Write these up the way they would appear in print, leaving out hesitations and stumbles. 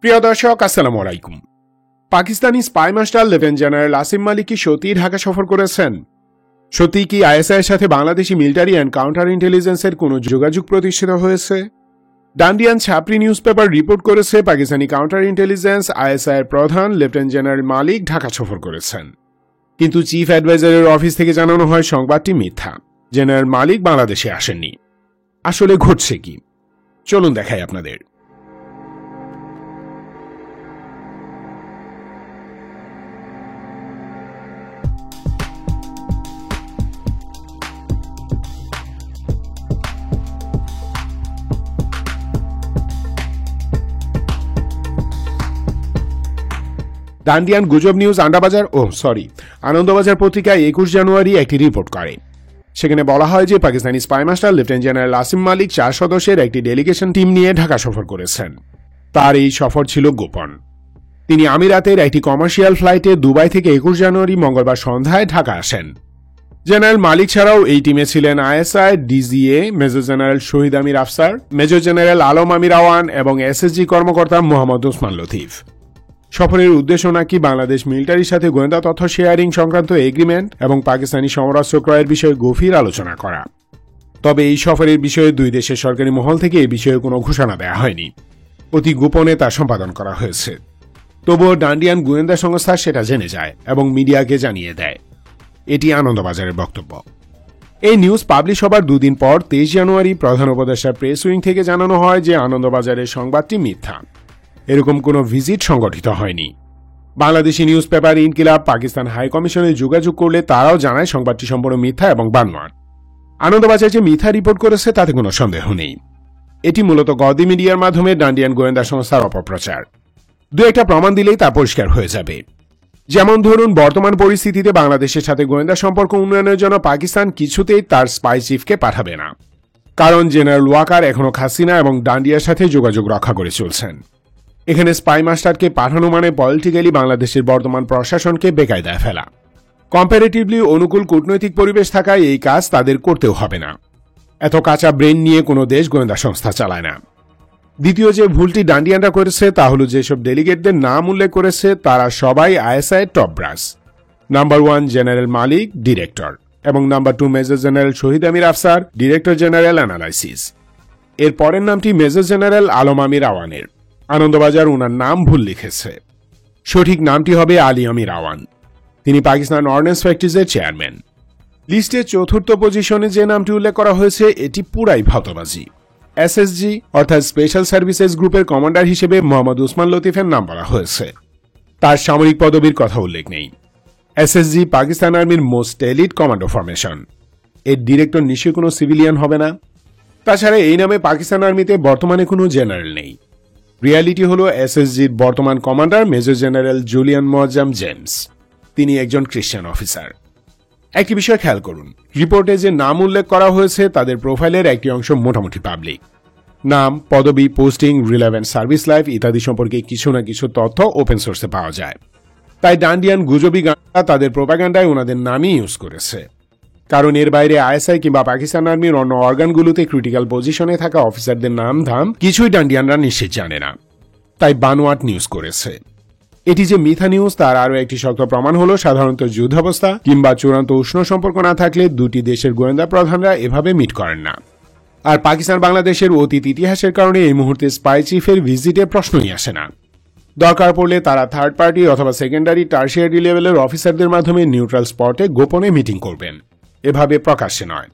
প্রিয় দর্শক, আসসালামু আলাইকুম। Pakistani spy master lieutenant general Asim Malik কি সত্যিই ঢাকা সফর করেছেন? সত্যি কি আইএসআই এর সাথে বাংলাদেশি মিলিটারি অ্যান্ড কাউন্টার ইন্টেলিজেন্সের কোনো যোগাযোগ প্রতিষ্ঠিত হয়েছে? ডান্ডিয়ান ছাপরি নিউজ পেপার রিপোর্ট করেছে পাকিস্তানি কাউন্টার ইন্টেলিজেন্স আইএসআই এর প্রধান লেফটেন্যান্ট জেনারেল মালিক ঢাকা সফর করেছেন। কিন্তু চিফ অ্যাডভাইজারের অফিস থেকে জানানো হয় সংবাদটি মিথ্যা। জেনারেল মালিক বাংলাদেশে আসেননি। আসলে ঘটছে কি, চলুন দেখাই আপনাদের। ডান্ডিয়ান গুজব নিউজ আনন্দবাজার পত্রিকায় 21 জানুয়ারি একটি রিপোর্ট করে। সেখানে বলা হয় যে Pakistani spy master lieutenant general Asim Malik 4 সদস্যের একটি ডেলিগেশন টিম নিয়ে ঢাকা সফর করেছেন। তার এই সফর ছিল গোপন। তিনি আমিরাতের একটি কমার্শিয়াল ফ্লাইটে দুবাই থেকে 21 জানুয়ারি মঙ্গলবার সন্ধ্যায় ঢাকা আসেন। জেনারেল মালিক ছাড়াও এই টিমে ছিলেন ISI ডিজিএ major general Shahid Amir Afsar, major general Alam আমির আওয়ান এবং এসএসজি কর্মকর্তা মোহাম্মদ ওসমান লতিফ। সফরের উদ্দেশ্য নাকি বাংলাদেশ মিলিটারির সাথে গোয়েন্দা তথ্য শেয়ারিং সংক্রান্ত এগ্রিমেন্ট এবং পাকিস্তানি সমরাস্ত্র ক্রয়ের বিষয়ে গভীর আলোচনা করা। তবে এই সফরের বিষয়ে দুই দেশের সরকারি মহল থেকে এই বিষয়ে কোনো ঘোষণা দেওয়া হয়নি। অতি গোপনে তা সম্পাদন করা হয়েছে। তবুও ডান্ডিয়ান গোয়েন্দা সংস্থা সেটা জেনে যায় এবং মিডিয়াকে জানিয়ে দেয়। এটি আনন্দবাজারের বক্তব্য। এই নিউজ পাবলিশ হবার দুদিন পর 23 জানুয়ারি প্রধান উপদেষ্টা প্রেস উইং থেকে জানানো হয় যে আনন্দবাজারের সংবাদটি মিথ্যা। এরকম কোনো ভিজিট সংগঠিত হয়নি। বাংলাদেশি নিউজ পেপার ইনকিলাব পাকিস্তান হাই কমিশনে যোগাযোগ করলে তারাও জানায় সংবাদটি সম্পূর্ণ মিথ্যা এবং বানোয়াট। আনন্দবাজার যে মিথ্যা রিপোর্ট করেছে তাতে কোনো সন্দেহ নেই। এটি মূলত গদি মিডিয়ার মাধ্যমে ডান্ডিয়ান গোয়েন্দা সংস্থার অপপ্রচার। দু একটা প্রমাণ দিলেই তা পরিষ্কার হয়ে যাবে। যেমন ধরুন, বর্তমান পরিস্থিতিতে বাংলাদেশের সাথে গোয়েন্দা সম্পর্ক উন্নয়নের জন্য পাকিস্তান কিছুতেই তার স্পাই চিফকে পাঠাবে না, কারণ জেনারেল ওয়াকার এখনো হাসিনা এবং ডান্ডিয়ার সাথে যোগাযোগ রক্ষা করে চলছেন। এখানে স্পাই মাস্টারকে পাঠানো মানে পলিটিক্যালি বাংলাদেশের বর্তমান প্রশাসনকে বেকায়দায় ফেলা। কম্পারেটিভলি অনুকূল কূটনৈতিক পরিবেশ থাকায় এই কাজ তাদের করতেও হবে না। এত কাঁচা ব্রেন নিয়ে কোনো দেশ গোয়েন্দা সংস্থা চালায় না। দ্বিতীয় যে ভুলটি ডান্ডিয়ানরা করেছে তা হল যেসব ডেলিগেটদের নাম উল্লেখ করেছে তারা সবাই ISI top brass. Number 1 general Malik, director, এবং number 2 major general Shahid Amir Afsar, director general analysis. এর পরের নামটি মেজর জেনারেল আলম আমির আওয়ানের। আনন্দবাজার ওনার নাম ভুল লিখেছে। সঠিক নামটি হবে আলী আমির আওয়ান। তিনি পাকিস্তান অর্ডিন্যান্স ফ্যাক্টরিজের চেয়ারম্যান। লিস্টে 4র্থ পজিশনে যে নামটি উল্লেখ করা হয়েছে এটি পুরাই ভাওতাবাজি। এসএসজি অর্থাৎ স্পেশাল সার্ভিসেস গ্রুপের কমান্ডার হিসেবে মোহাম্মদ ওসমান লতিফের নাম বলা হয়েছে। তার সামরিক পদবীর কথা উল্লেখ নেই। এসএসজি পাকিস্তান আর্মির মোস্ট এলিট কমান্ডো ফরমেশন। এর ডিরেক্টর নিশ্চয়ই কোনো সিভিলিয়ান হবে না। তাছাড়া এই নামে পাকিস্তান আর্মিতে বর্তমানে কোনো জেনারেল নেই। রিয়ালিটি হল এসএসজির বর্তমান commander major general Julian Moazzam James. তিনি একজন খ্রিস্টান অফিসার। একটি বিষয় খেয়াল করুন, রিপোর্টে যে নাম উল্লেখ করা হয়েছে তাদের প্রোফাইলের একটি অংশ মোটামুটি পাবলিক। নাম, পদবি, পোস্টিং, রিলেভেন্ট সার্ভিস লাইফ ইত্যাদি সম্পর্কে কিছু না কিছু তথ্য ওপেন সোর্সে পাওয়া যায়। তাই ডান্ডিয়ান গুজবি গান্ডা তাদের প্রোপাগান্ডায় ওনাদের নামই ইউজ করেছে। কারণ এর বাইরে আইএসআই কিংবা পাকিস্তান আর্মির অন্য অর্গানগুলোতে ক্রিটিক্যাল পজিশনে থাকা অফিসারদের নাম ধাম কিছুই ডান্ডিয়ানরা নিশ্চিত জানে না। তাই বানোয়াট নিউজ করেছে। এটি যে মিথ্যা নিউজ তার আরও একটি শক্ত প্রমাণ হলো সাধারণত যুদ্ধাবস্থা কিংবা চূড়ান্ত উষ্ণ সম্পর্ক না থাকলে দুটি দেশের গোয়েন্দা প্রধানরা এভাবে মিট করেন না। আর পাকিস্তান বাংলাদেশের অতীত ইতিহাসের কারণে এই মুহূর্তে স্পাই চিফের ভিজিটে প্রশ্নই আসে না। দরকার পড়লে তারা থার্ড পার্টি অথবা সেকেন্ডারি টার্সিয়ারি লেভেলের অফিসারদের মাধ্যমে নিউট্রাল স্পটে গোপনে মিটিং করবেন, এভাবে প্রকাশ্যে নয়।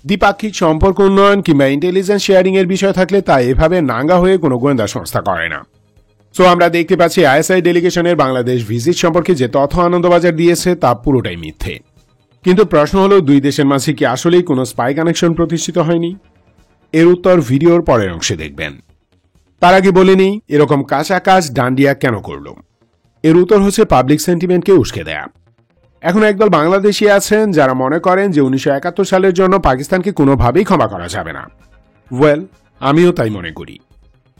দ্বিপাক্ষিক সম্পর্ক উন্নয়ন কিংবা ইন্টেলিজেন্স শেয়ারিং এর বিষয় থাকলে তা এভাবে নাঙ্গা হয়ে কোনো গোয়েন্দা সংস্থা করে না। সো আমরা দেখতে পাচ্ছি আইএসআই ডেলিগেশনের বাংলাদেশ ভিজিট সম্পর্কে যে তথ্য আনন্দবাজার দিয়েছে তা পুরোটাই মিথ্যে। কিন্তু প্রশ্ন হলো, দুই দেশের মাঝে কি আসলেই কোনো স্পাই কানেকশন প্রতিষ্ঠিত হয়নি? এর উত্তর ভিডিওর পরের অংশে দেখবেন। তার আগে বলে নিই, এরকম কাঁচা কাজ ডান্ডিয়া কেন করল? এর উত্তর হচ্ছে পাবলিক সেন্টিমেন্টকে উস্কে দেয়া। এখন একদল বাংলাদেশি আছেন যারা মনে করেন যে 1971 সালের জন্য পাকিস্তানকে কোনোভাবেই ক্ষমা করা যাবে না। ওয়েল, আমিও তাই মনে করি।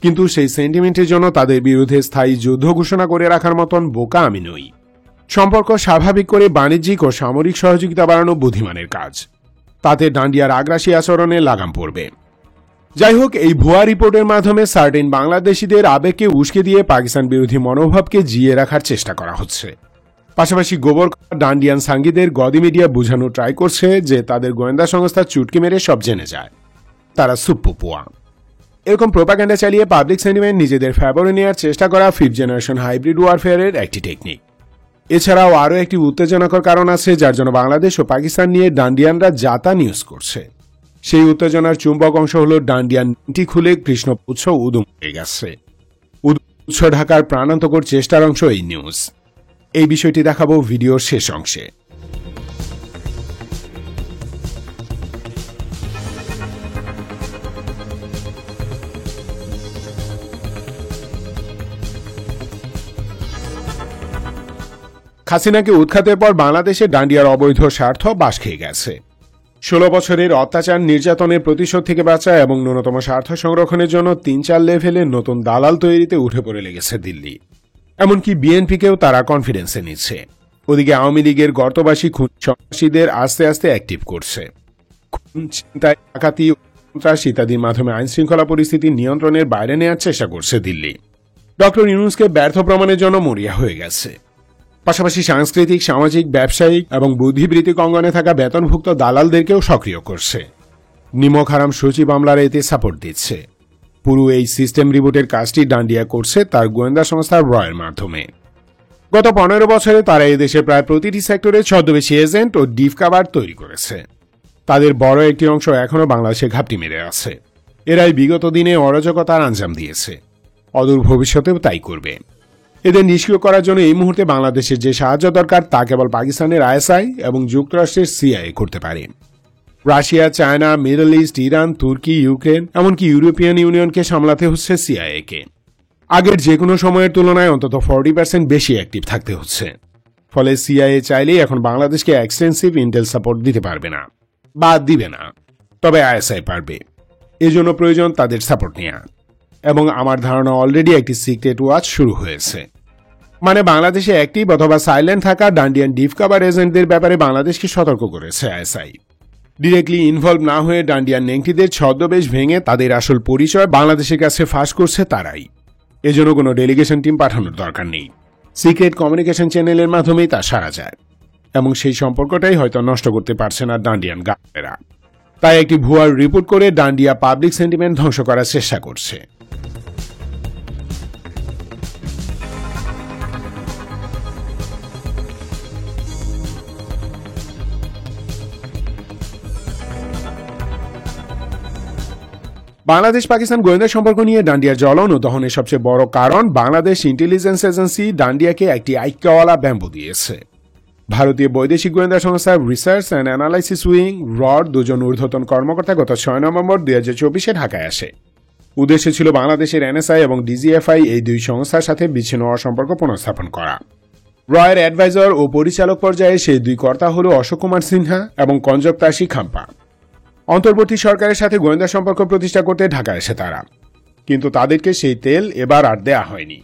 কিন্তু সেই সেন্টিমেন্টের জন্য তাদের বিরুদ্ধে স্থায়ী যুদ্ধ ঘোষণা করে রাখার মতন বোকা আমি নই। সম্পর্ক স্বাভাবিক করে বাণিজ্যিক ও সামরিক সহযোগিতা বাড়ানো বুদ্ধিমানের কাজ। তাতে ডান্ডিয়ার আগ্রাসী আচরণে লাগাম পড়বে। যাই হোক, এই ভুয়া রিপোর্টের মাধ্যমে সার্টেন বাংলাদেশিদের আবেগকে উস্কে দিয়ে পাকিস্তান বিরোধী মনোভাবকে জিয়ে রাখার চেষ্টা করা হচ্ছে। পাশাপাশি গোবর ডান্ডিয়ান সাঙ্গীদের গদি মিডিয়া বোঝানো ট্রাই করছে যে তাদের গোয়েন্দা সংস্থা চুটকি মেরে সব জেনে যায়, তারা সুপ্পুপুয়া। এরকম প্রোপাগান্ডা চালিয়ে পাবলিক সেন্টিমেন্ট নিজেদের ফেভারে নেওয়ার চেষ্টা করা 5th জেনারেশন হাইব্রিড ওয়ারফেয়ারের একটি টেকনিক। এছাড়াও আরও একটি উত্তেজনাকর কারণ আছে যার জন্য বাংলাদেশ ও পাকিস্তান নিয়ে ডান্ডিয়ানরা যাতা নিউজ করছে। সেই উত্তেজনার চুম্বক অংশ হল ডান্ডিয়ানটি খুলে কৃষ্ণ উৎস উদুম হয়ে গেছে। উৎস ঢাকার প্রাণান্তকর চেষ্টার অংশ এই নিউজ। এই বিষয়টি দেখাবো ভিডিওর শেষ অংশে। হাসিনাকে উৎখাতের পর বাংলাদেশে ডান্ডিয়ার অবৈধ স্বার্থ বাস খেয়ে গেছে। 16 বছরের অত্যাচার নির্যাতনের প্রতিশোধ থেকে বাঁচা এবং ন্যূনতম স্বার্থ সংরক্ষণের জন্য 3-4 লেভেলে নতুন দালাল তৈরিতে উঠে পড়ে লেগেছে দিল্লি। এমনকি বিএনপিকেও তারা কনফিডেন্সে নিচ্ছে। ওদিকে আওয়ামী লীগের গর্তবাসী খুন সন্ত্রাসীদের আস্তে আস্তে অ্যাক্টিভ করছে। খুন, ছিনতাই, ডাকাতি, সন্ত্রাস ইত্যাদির মাধ্যমে আইন শৃঙ্খলা পরিস্থিতি নিয়ন্ত্রণের বাইরে নেওয়ার চেষ্টা করছে দিল্লি। ডক্টর ইউনূসকে ব্যর্থ প্রমাণের জন্য মরিয়া হয়ে গেছে। পাশাপাশি সাংস্কৃতিক, সামাজিক, ব্যবসায়িক এবং বুদ্ধিবৃত্তিক অঙ্গনে থাকা বেতনভুক্ত দালালদেরকেও সক্রিয় করছে। নিমক হারাম সচিব আমলারা এতে সাপোর্ট দিচ্ছে। পুরো এই সিস্টেম রিবুটের কাজটি ডান্ডিয়া করছে তার গোয়েন্দা সংস্থা রয়ের মাধ্যমে। গত 15 বছরে তারা এদেশে প্রায় প্রতিটি সেক্টরে ছদ্মবেশী এজেন্ট ও ডিফ কাভার তৈরি করেছে। তাদের বড় একটি অংশ এখনও বাংলাদেশে ঘাপটি মেরে আছে। এরাই বিগত দিনে অরাজকতার আঞ্জাম দিয়েছে, অদূর ভবিষ্যতেও তাই করবে। এদের নিষ্ক্রিয় করার জন্য এই মুহূর্তে বাংলাদেশের যে সাহায্য দরকার তা কেবল পাকিস্তানের আইএসআই এবং যুক্তরাষ্ট্রের সিআইএ করতে পারে। Russia, China, middle east, Iran, তুর্কি, ইউক্রেন এমনকি ইউরোপিয়ান ইউনিয়নকে সামলাতে হচ্ছে সিআইএ-কে। আগের যে কোনো সময়ের তুলনায় অন্তত 40% বেশি অ্যাক্টিভ থাকতে হচ্ছে। ফলে সিআইএ চাইলেই এখন বাংলাদেশকে এক্সটেন্সিভ ইন্টেল সাপোর্ট দিতে পারবে না বা দিবে না, তবে আইএসআই পারবে। এজন্য প্রয়োজন তাদের সাপোর্ট নেওয়া। এবং আমার ধারণা অলরেডি একটি সিক্রেট ওয়াচ শুরু হয়েছে। মানে বাংলাদেশে অ্যাক্টিভ অথবা সাইলেন্ট থাকা ডান্ডিয়ান ডিফ কাভার এজেন্টদের ব্যাপারে বাংলাদেশকে সতর্ক করেছে আইএসআই। ডিরেক্টলি ইনভলভ না হয়ে ডান্ডিয়ান নেংটিদের ছদ্মবেশ ভেঙে তাদের আসল পরিচয় বাংলাদেশের কাছে ফাঁস করছে তারাই। এজন্য কোনো ডেলিগেশন টিম পাঠানোর দরকার নেই। সিক্রেট কমিউনিকেশন চ্যানেলের মাধ্যমেই তা সারা যায় এবং সেই সম্পর্কটাই হয়তো নষ্ট করতে পারছে না ডান্ডিয়ান গার্ডেরা। তাই একটি ভুয়ার রিপোর্ট করে ডান্ডিয়া পাবলিক সেন্টিমেন্ট ধ্বংস করার চেষ্টা করছে। বাংলাদেশ পাকিস্তান গোয়েন্দা সম্পর্ক নিয়ে ডান্ডিয়ার জ্বলন ও দহনের সবচেয়ে বড় কারণ বাংলাদেশ ইন্টেলিজেন্স এজেন্সি ডান্ডিয়াকে একটি আইক্যওয়ালা ব্যাম্বু দিয়েছে। ভারতীয় বৈদেশিক গোয়েন্দা সংস্থা research and analysis wing rod দুজন ঊর্ধ্বতন কর্মকর্তা গত 6 নভেম্বর 2024 ঢাকায় আসে। উদ্দেশ্য ছিল বাংলাদেশের এনএসআই এবং ডিজিএফআই এই দুই সংস্থার সাথে বিচ্ছিন্ন হওয়া সম্পর্ক পুনঃস্থাপন করা। রয়ের অ্যাডভাইজার ও পরিচালক পর্যায়ে সেই দুই কর্তা হল অশোক কুমার সিনহা এবং কঞ্জক্তাশী খাম্পা। অন্তর্বর্তী সরকারের সাথে গোয়েন্দা সম্পর্ক প্রতিষ্ঠা করতে ঢাকা এসে তারা, কিন্তু তাদেরকে সেই তেল এবার আর দেয়া হয়নি।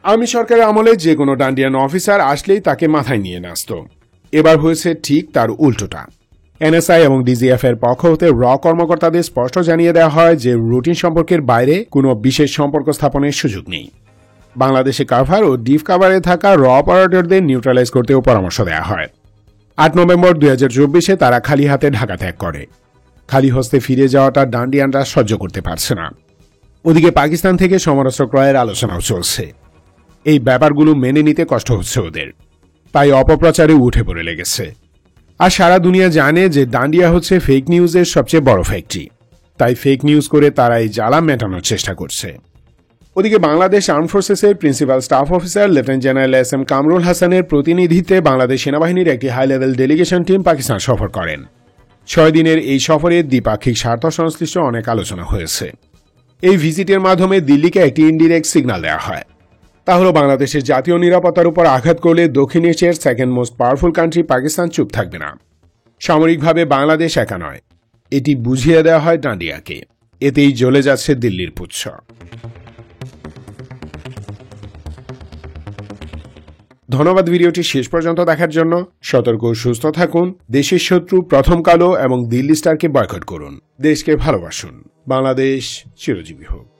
আওয়ামী সরকারের আমলে যে কোনো ডান্ডিয়ান অফিসার আসলেই তাকে মাথায় নিয়ে নাচত। এবার হয়েছে ঠিক তার উল্টোটা। এনএসআই এবং ডিজিএফ এর পক্ষ হতে কর্মকর্তাদের স্পষ্ট জানিয়ে দেওয়া হয় যে রুটিন সম্পর্কের বাইরে কোনো বিশেষ সম্পর্ক স্থাপনের সুযোগ নেই। বাংলাদেশে কাভার ও ডিফ কাভারে থাকা অপারেটরদের নিউট্রালাইজ করতেও পরামর্শ দেওয়া হয়। 8 নভেম্বর 2024 তারা খালি হাতে ঢাকা ত্যাগ করে। খালি হস্তে ফিরে যাওয়াটা ডান্ডিয়ানরা সহ্য করতে পারছে না। ওদিকে পাকিস্তান থেকে সমরাস্ত্র ক্রয়ের আলোচনাও চলছে। এই ব্যাপারগুলো মেনে নিতে কষ্ট হচ্ছে ওদের, তাই অপপ্রচারে উঠে পড়ে লেগেছে। আর সারা দুনিয়া জানে যে ডান্ডিয়া হচ্ছে ফেক নিউজের সবচেয়ে বড় ফ্যাক্টরি, তাই ফেক নিউজ করে তারা এই জ্বালা মেটানোর চেষ্টা করছে। ওদিকে বাংলাদেশ আর্ম ফোর্সেসের principal staff officer lieutenant general SM. Kamrul হাসানের প্রতিনিধিত্বে বাংলাদেশ সেনাবাহিনীর একটি high level delegation team Pakistan সফর করেন। 6 দিনের এই সফরে দ্বিপাক্ষিক স্বার্থ সংশ্লিষ্ট অনেক আলোচনা হয়েছে। এই ভিজিটের মাধ্যমে দিল্লিকে একটি ইনডিরেক্ট সিগন্যাল দেওয়া হয়। তা হল বাংলাদেশের জাতীয় নিরাপত্তার উপর আঘাত করলে দক্ষিণ এশিয়ার second most powerful country Pakistan চুপ থাকবে না। সামরিকভাবে বাংলাদেশ একা নয়, এটি বুঝিয়ে দেওয়া হয় ডান্ডিয়াকে। এতেই জ্বলে যাচ্ছে দিল্লির পুচ্ছ। ধন্যবাদ ভিডিওটি শেষ পর্যন্ত দেখার জন্য। সতর্ক ও সুস্থ থাকুন। দেশের শত্রু প্রথম কালো এবং দিল্লি স্টারকে বয়কট করুন। দেশকে ভালোবাসুন। বাংলাদেশ চিরজীবী হোক।